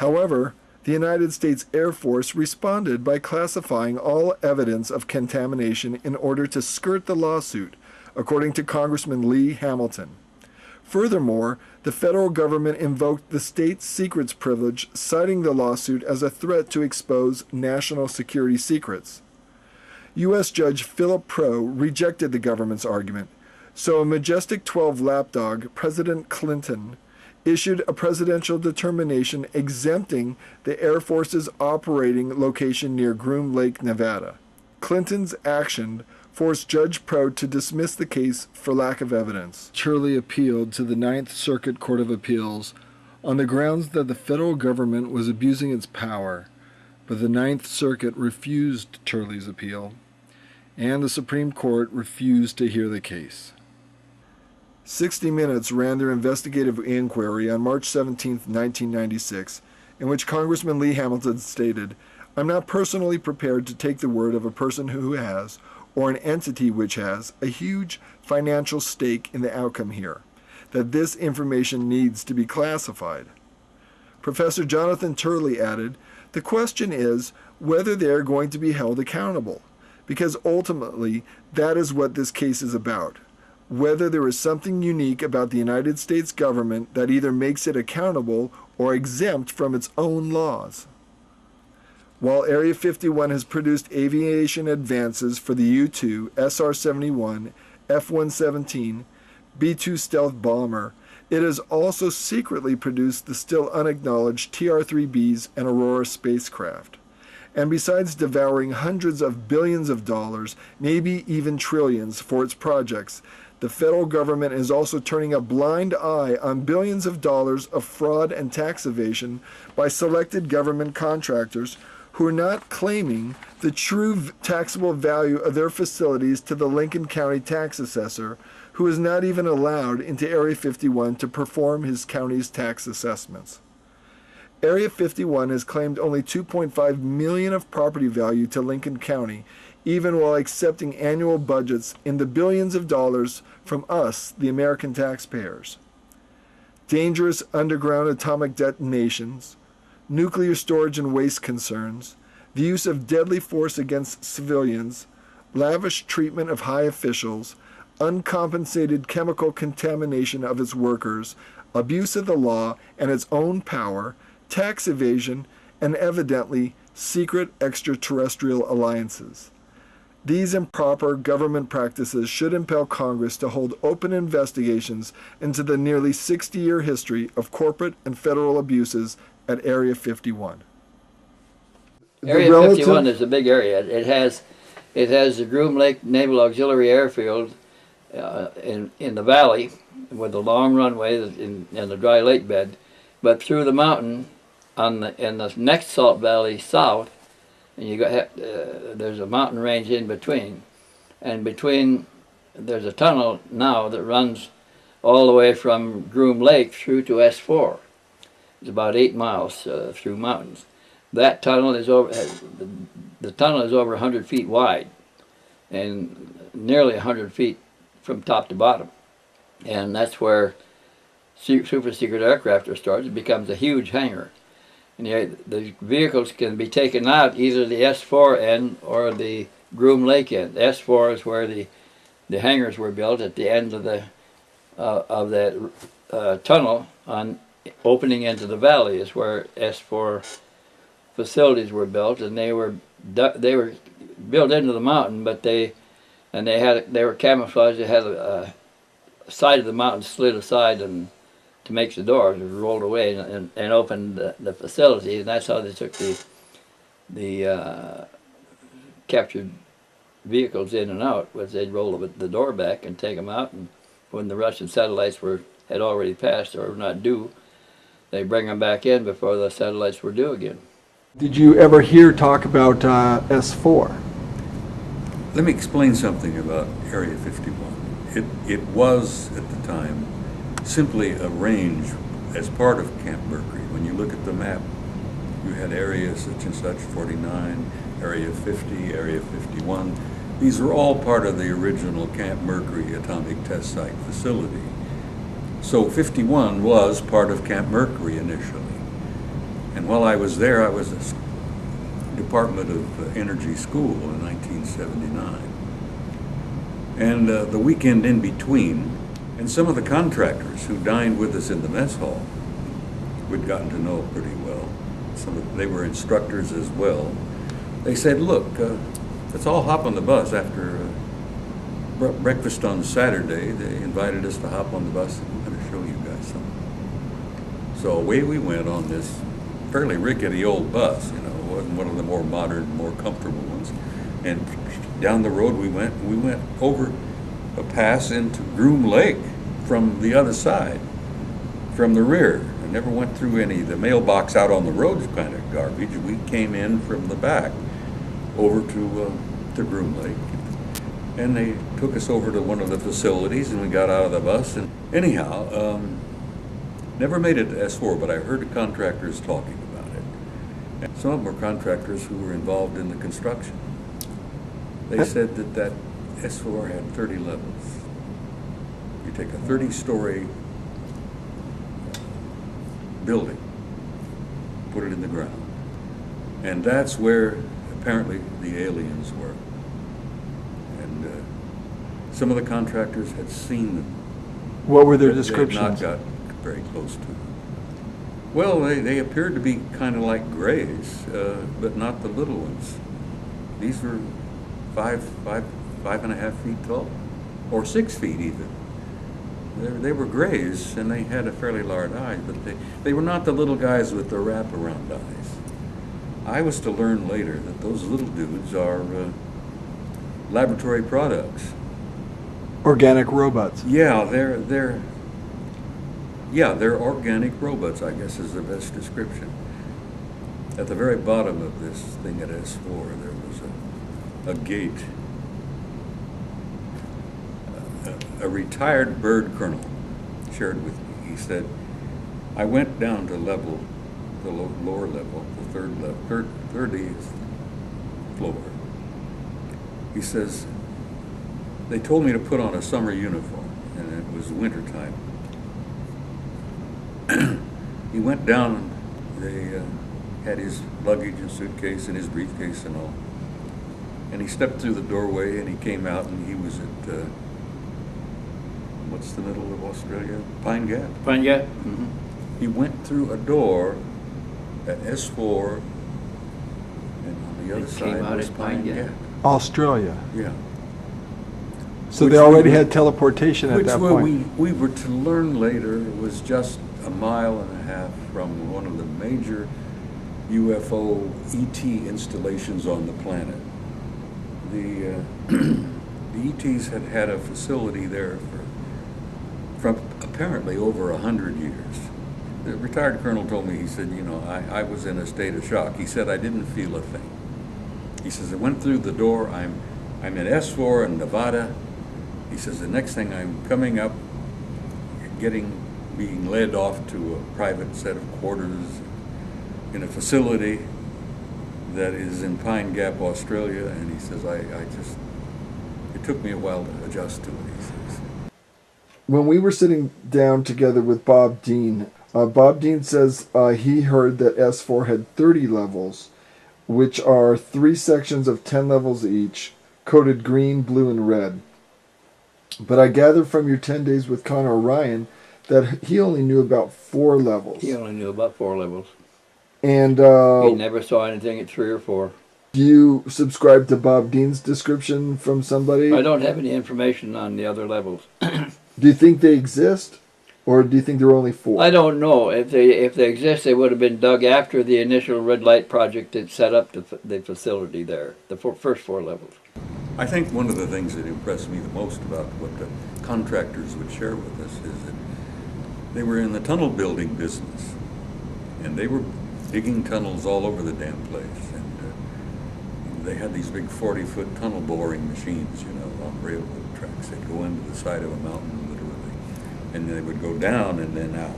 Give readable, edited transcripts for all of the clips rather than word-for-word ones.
However, the United States Air Force responded by classifying all evidence of contamination in order to skirt the lawsuit, according to Congressman Lee Hamilton. Furthermore, the federal government invoked the state secrets privilege, citing the lawsuit as a threat to expose national security secrets. U.S. Judge Philip Proh rejected the government's argument, so a majestic 12 lapdog, President Clinton, issued a presidential determination exempting the Air Force's operating location near Groom Lake, Nevada. Clinton's action forced Judge Proh to dismiss the case for lack of evidence. Turley appealed to the Ninth Circuit Court of Appeals on the grounds that the federal government was abusing its power, but the Ninth Circuit refused Turley's appeal, and the Supreme Court refused to hear the case. 60 Minutes ran their investigative inquiry on March 17, 1996, in which Congressman Lee Hamilton stated, "I'm not personally prepared to take the word of a person who has, or an entity which has, a huge financial stake in the outcome here, that this information needs to be classified." Professor Jonathan Turley added, "The question is whether they are going to be held accountable, because ultimately that is what this case is about. Whether there is something unique about the United States government that either makes it accountable or exempt from its own laws." While Area 51 has produced aviation advances for the U-2, SR-71, F-117, B-2 stealth bomber, it has also secretly produced the still unacknowledged TR-3Bs and Aurora spacecraft. And besides devouring hundreds of billions of dollars, maybe even trillions, for its projects, the federal government is also turning a blind eye on billions of dollars of fraud and tax evasion by selected government contractors who are not claiming the true taxable value of their facilities to the Lincoln County tax assessor, who is not even allowed into Area 51 to perform his county's tax assessments. Area 51 has claimed only $2.5 million of property value to Lincoln County, even while accepting annual budgets in the billions of dollars from us, the American taxpayers. Dangerous underground atomic detonations, nuclear storage and waste concerns, the use of deadly force against civilians, lavish treatment of high officials, uncompensated chemical contamination of its workers, abuse of the law and its own power, tax evasion, and evidently secret extraterrestrial alliances. These improper government practices should impel Congress to hold open investigations into the nearly 60-year history of corporate and federal abuses at Area 51. Area 51 is a big area. It has the Groom Lake Naval Auxiliary Airfield in the valley with a long runway in the dry lake bed, but through the mountain in the next salt valley south, and you got there's a mountain range in between, and between there's a tunnel now that runs all the way from Groom Lake through to S4. It's about 8 miles through mountains. That tunnel is over. The tunnel is over 100 feet wide, and nearly 100 feet from top to bottom, and that's where super secret aircraft are stored. It becomes a huge hangar. And the vehicles can be taken out either the S4 end or the Groom Lake end. S4 is where the hangars were built at the end of that tunnel on opening into the valley is where S4 facilities were built, and they were built into the mountain, but they were camouflaged. They had a side of the mountain slid aside and to make the doors, and rolled away and opened the facility, and that's how they took the captured vehicles in and out. Was they'd roll the door back and take them out, and when the Russian satellites had already passed or were not due, they bring them back in before the satellites were due again. Did you ever hear talk about S4? Let me explain something about Area 51. It was, at the time, simply a range as part of Camp Mercury. When you look at the map, you had areas such and such, 49, Area 50, Area 51. These were all part of the original Camp Mercury atomic test site facility. So 51 was part of Camp Mercury initially. And while I was there, I was at Department of Energy School in 1979. And the weekend in between, and some of the contractors who dined with us in the mess hall, we'd gotten to know pretty well. They were instructors as well. They said, look, let's all hop on the bus after breakfast on Saturday. They invited us to hop on the bus and we're going to show you guys something. So away we went on this fairly rickety old bus, you know, it wasn't one of the more modern, more comfortable ones. And down the road we went over a pass into Groom Lake from the other side, from the rear. I never went through any, the mailbox out on the road's kind of garbage. We came in from the back over to Groom Lake. And they took us over to one of the facilities and we got out of the bus. And anyhow, never made it to S4, but I heard the contractors talking about it. And some of them were contractors who were involved in the construction. They said that S4 had 30 levels. You take a 30-story building, put it in the ground, and that's where apparently the aliens were. And some of the contractors had seen them. What were their They descriptions? had not got very close to them. Well, they appeared to be kind of like grays, but not the little ones. These were 5.5 feet tall, or 6 feet even. They were grays, and they had a fairly large eye, but they were not the little guys with the wraparound eyes. I was to learn later that those little dudes are laboratory products. Organic robots. Yeah, they're organic robots, I guess is the best description. At the very bottom of this thing at S4, there was a gate. A retired bird colonel shared with me. He said, I went down to level, the lower level, the 30th floor. He says, they told me to put on a summer uniform, and it was wintertime. He went down, they had his luggage and suitcase and his briefcase and all. And he stepped through the doorway and he came out and he was at, what's the middle of Australia? Pine Gap. Pine Gap? Mm-hmm. He went through a door at S4 and on the other side out was at Pine Pine Gap. Gap. Australia. Yeah. So Which they already we- had teleportation at that point. We were to learn later was just a mile and a half from one of the major UFO ET installations on the planet. The ETs had had a facility there from apparently over 100 years. The retired colonel told me, he said, you know, I was in a state of shock. He said, I didn't feel a thing. He says, I went through the door, I'm in S4 in Nevada. He says, the next thing I'm coming up, being led off to a private set of quarters in a facility that is in Pine Gap, Australia. And he says, it took me a while to adjust to it, he says. When we were sitting down together with Bob Dean says he heard that S4 had 30 levels, which are 3 sections of 10 levels each, coded green, blue, and red. But I gather from your 10 days with Connor Ryan that he only knew about 4 levels. He only knew about 4 levels. And He never saw anything at 3 or 4. do you subscribe to Bob Dean's description from somebody? I don't have any information on the other levels. Do you think they exist? Or do you think there are only 4? I don't know. If they exist, they would have been dug after the initial red light project that set up the facility there, the first 4 levels. I think one of the things that impressed me the most about what the contractors would share with us is that they were in the tunnel building business, and they were digging tunnels all over the damn place, and they had these big 40-foot tunnel boring machines, you know, on railroad tracks. They'd go into the side of a mountain, literally, and they would go down and then out.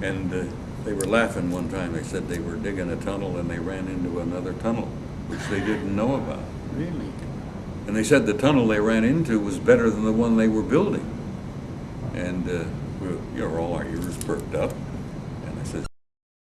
And they were laughing one time. They said they were digging a tunnel and they ran into another tunnel, which they didn't know about. Really? And they said the tunnel they ran into was better than the one they were building. And all our ears perked up.